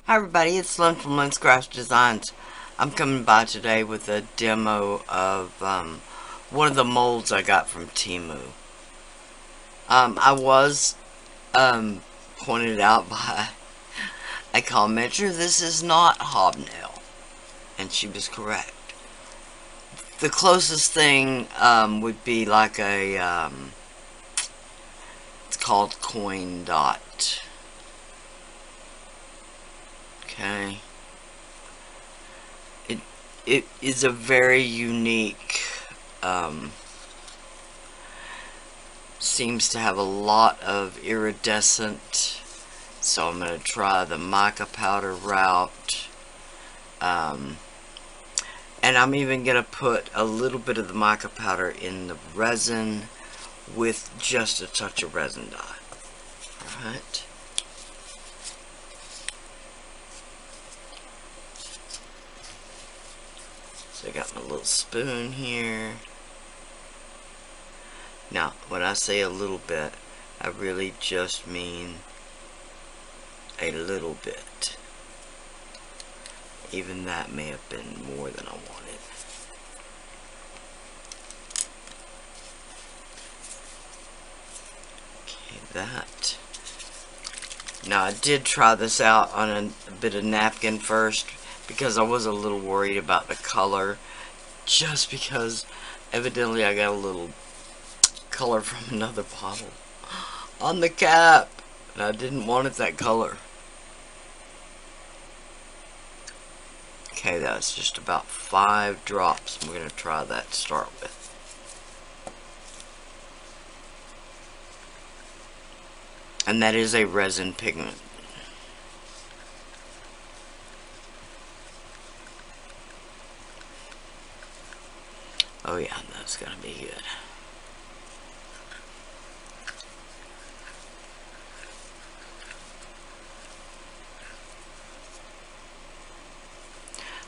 Hi everybody, it's Lynn from Lynn's Craft Designs. I'm coming by today with a demo of one of the molds I got from Temu. I was pointed out by a commenter, this is not hobnail, and she was correct. The closest thing would be like a, it's called coin dot. Okay. It is a very unique, seems to have a lot of iridescent, so I'm going to try the mica powder route, and I'm even going to put a little bit of the mica powder in the resin with just a touch of resin dye. Alright. So I got my little spoon here. Now, when I say a little bit, I really just mean a little bit. Even that may have been more than I wanted. Okay, that. Now, I did try this out on a bit of napkin first, because I was a little worried about the color, just because evidently I got a little color from another bottle on the cap, and I didn't want it that color. Okay, that's just about 5 drops. We're going to try that to start with. And that is a resin pigment. Oh yeah, that's gonna be good.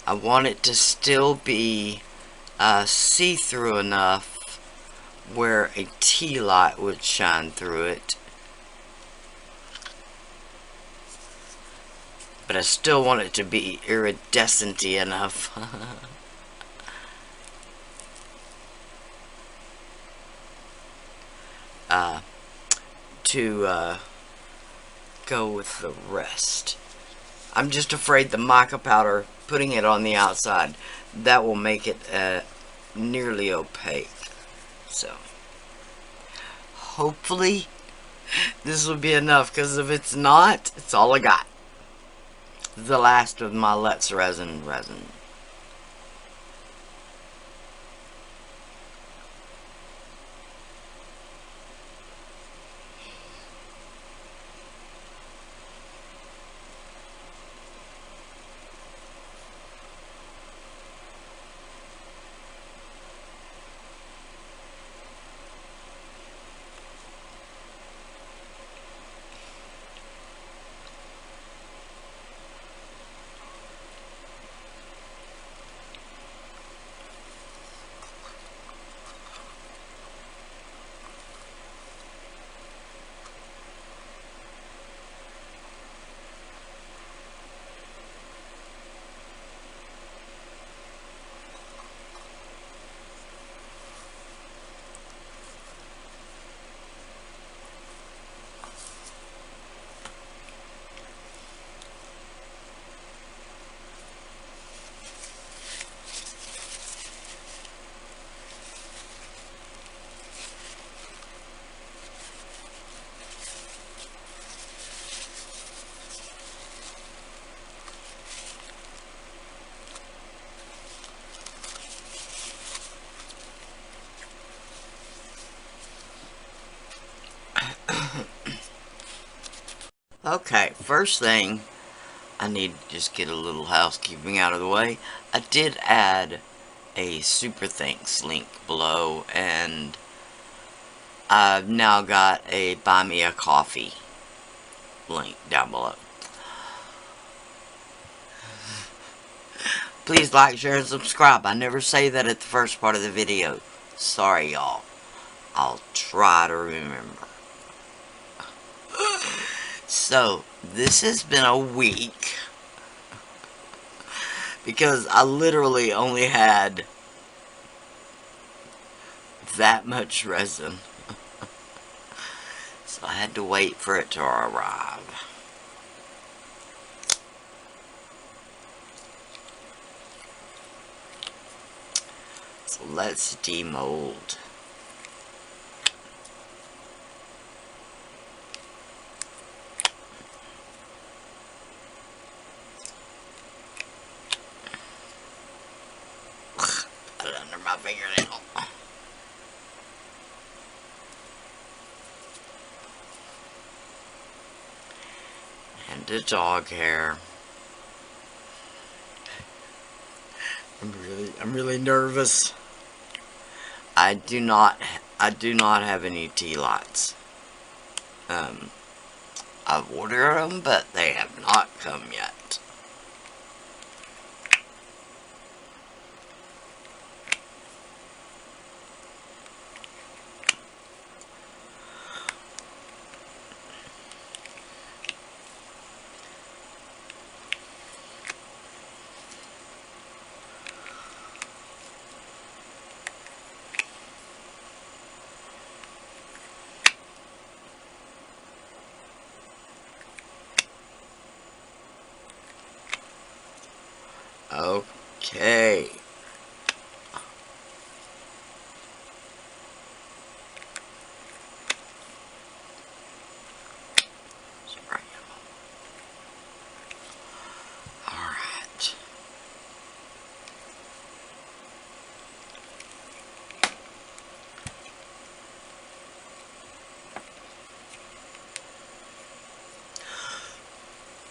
I want it to still be see-through enough where a tea light would shine through it. But I still want it to be iridescent-y enough. to go with the rest. I'm just afraid the mica powder, putting it on the outside, that will make it nearly opaque. So, hopefully, this will be enough, because if it's not, it's all I got. The last of my Let's resin. Okay, first thing, I need to just get a little housekeeping out of the way. I did add a super thanks link below, and I've now got a buy me a coffee link down below. Please like, share, and subscribe. I never say that at the first part of the video. Sorry, y'all. I'll try to remember. So, this has been a week because I literally only had that much resin. So I had to wait for it to arrive. So let's demold. Put it under my fingernail. And the dog hair. I'm really nervous. I do not have any tea lights. I've ordered them, but they have not come yet. Okay. Alright.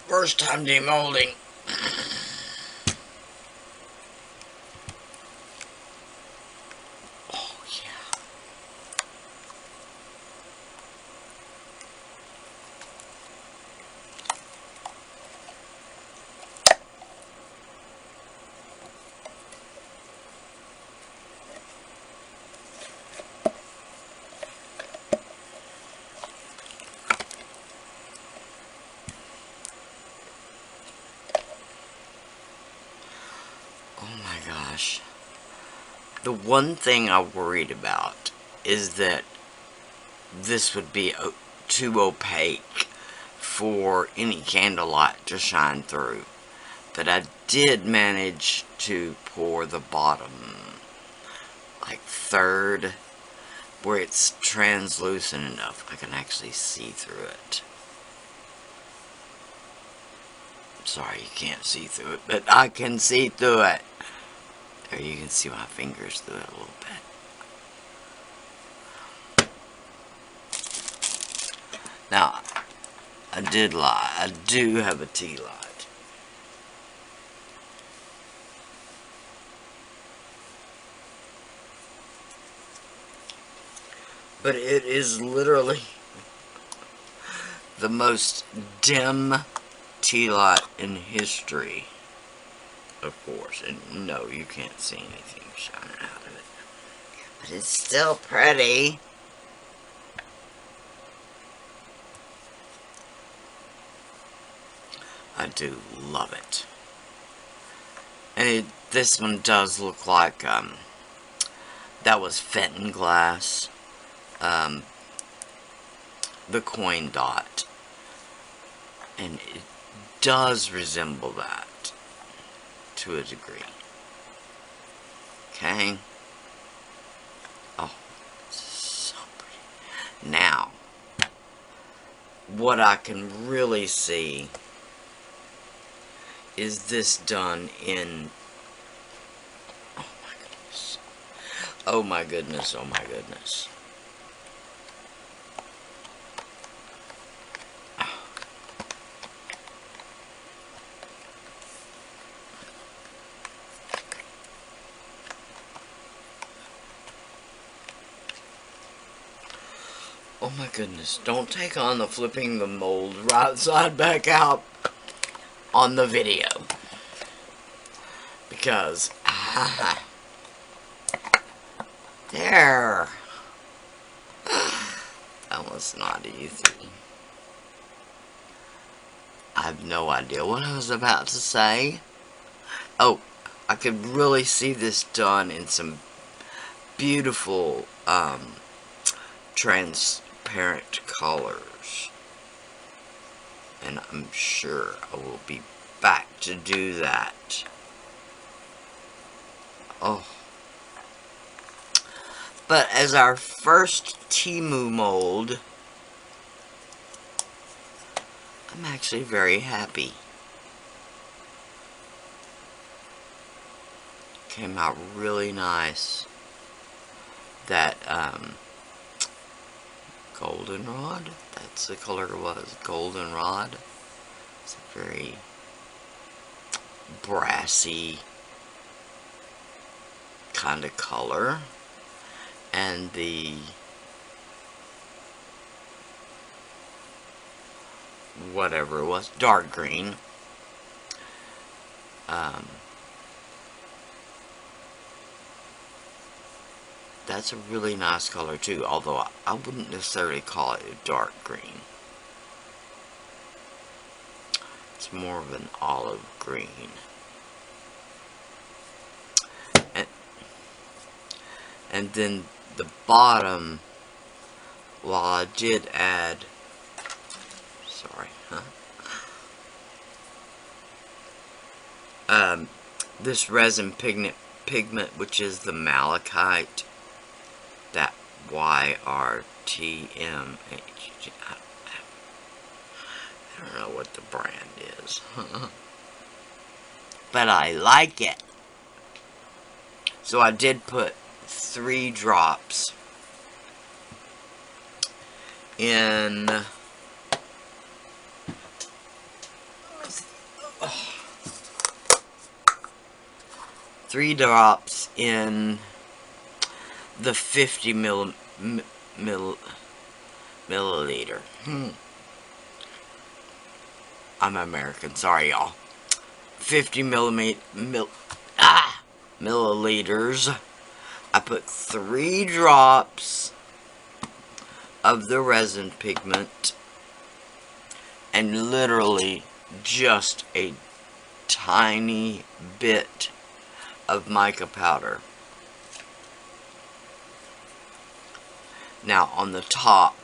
First time demolding. Oh my gosh. The one thing I worried about is that this would be too opaque for any candlelight to shine through. But I did manage to pour the bottom, like third, where it's translucent enough I can actually see through it. Sorry you can't see through it, but I can see through it. There, you can see my fingers through it a little bit. Now, I did lie. I do have a tea light. But it is literally the most dim tea light in history. Of course, and no, you can't see anything shining out of it. But it's still pretty. I do love it. And this one does look like, that was Fenton glass. The coin dot. And it does resemble that. To a degree. Okay. Oh, so pretty. Now, what I can really see is this done in, oh my goodness. Oh my goodness, oh my goodness. Oh my goodness, don't take on the flipping the mold right side back out on the video. Because, there. That was not easy. I have no idea what I was about to say. Oh, I could really see this done in some beautiful transparent colors. And I'm sure I will be back to do that. Oh. But as our first Temu mold, I'm actually very happy. Came out really nice. That goldenrod, that's the color it was, goldenrod. It's a very brassy kind of color. And the whatever it was, dark green, that's a really nice color too, although I wouldn't necessarily call it a dark green. It's more of an olive green. And then the bottom, while I did add, this resin pigment, which is the malachite, that YRTMH. I don't know what the brand is, but I like it. So I did put 3 drops in 3 drops in the 50 milliliter. I'm American, sorry y'all. 50 milliliters. I put 3 drops of the resin pigment and literally just a tiny bit of mica powder. Now on the top